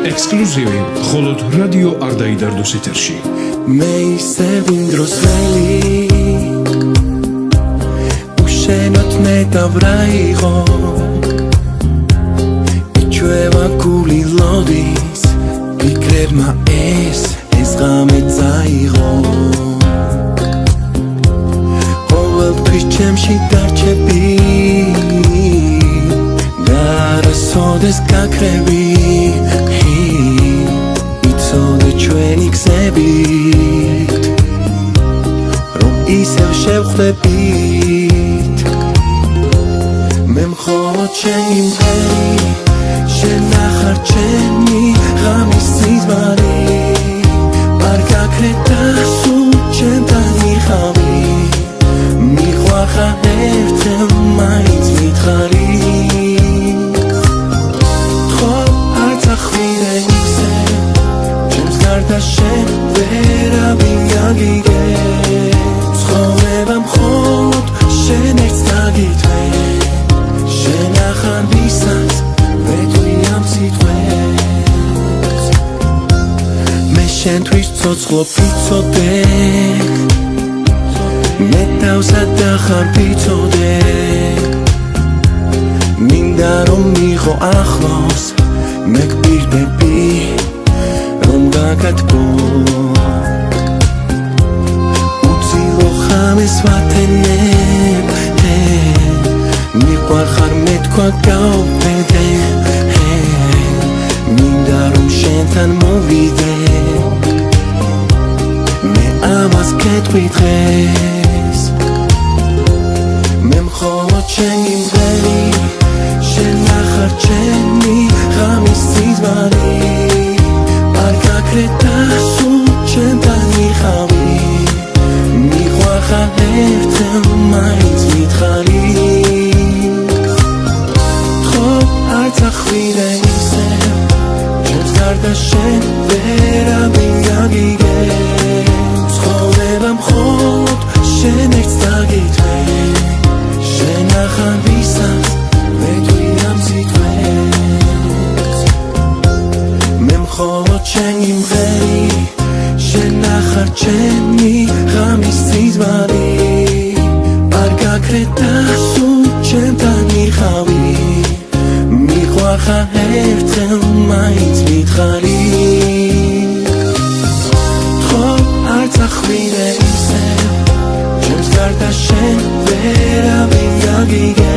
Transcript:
ექსკლუზივი მხოლოდ რადიო არდაიდარდოს ეთერში. მე ისე ვინდროს ველი უშენოთ მეტავრაიღო იჩვევა გული ლოდის ფიქრებმა ეს ღამე წაიღო ყოველთვის ჩემში დარჩები და არასოდეს გაქრები იცოდე ჩვენი გზებით რომ ისევ შევხვდებით მე მხოლოდ შენი მღერი შენ ახარ ჩემი ღამის სიზმარი არ გაქრეთა სულ ჩემთან მიხავი მიყვარხარ ერთელ მაინც მითხარი თქო არც ახვირე ისე ჩემს გარდა შენ ვერავინ გაგიგე ცხოვრება მხოლოდ შენ ერთს დაგითვე შენ ახარ ვისაც ვეთქვი ამ სიტყვებს მე შენთვის ცოცხლობ ვიცოდე მე თავსად ახარ ვიცოდე მინდა რომ მიღო ახლოს მე გპირდები რომ გაგატბო უცილო ხამეს ვათენებ მიყვარხარ მე თქვა გავბედე მინდა რომ შენთან მოვიდე მე ამას გეტყვი დღეს მე მხოლოდ შენი მღერი შენ ახარ ჩემი ღამის სიზმარი არ გაქრეთა სულ ჩემთან მიხავი მიყვარხარ ერთელ მაინც მითხარი თქო არც ახვირე ისე ჩემს გარდა შენ ვერავინ გაგიგე ცხოვრება მხოლოდ შენ ერთს დაგითვე შენ ახარ ვისაც ვეთქვი ამ სიტყვებს მე მხოლოდ შენი მღერი შენ ახარ ჩემი ღამის სიზმარი არ გაქრეთა სულ ჩემთან მიხავი მიყვარხარ ერთელ მაინც მითხარი თქო არც ახვირე ისე ჩემს გარდა შენ ვერავინ გაგიგე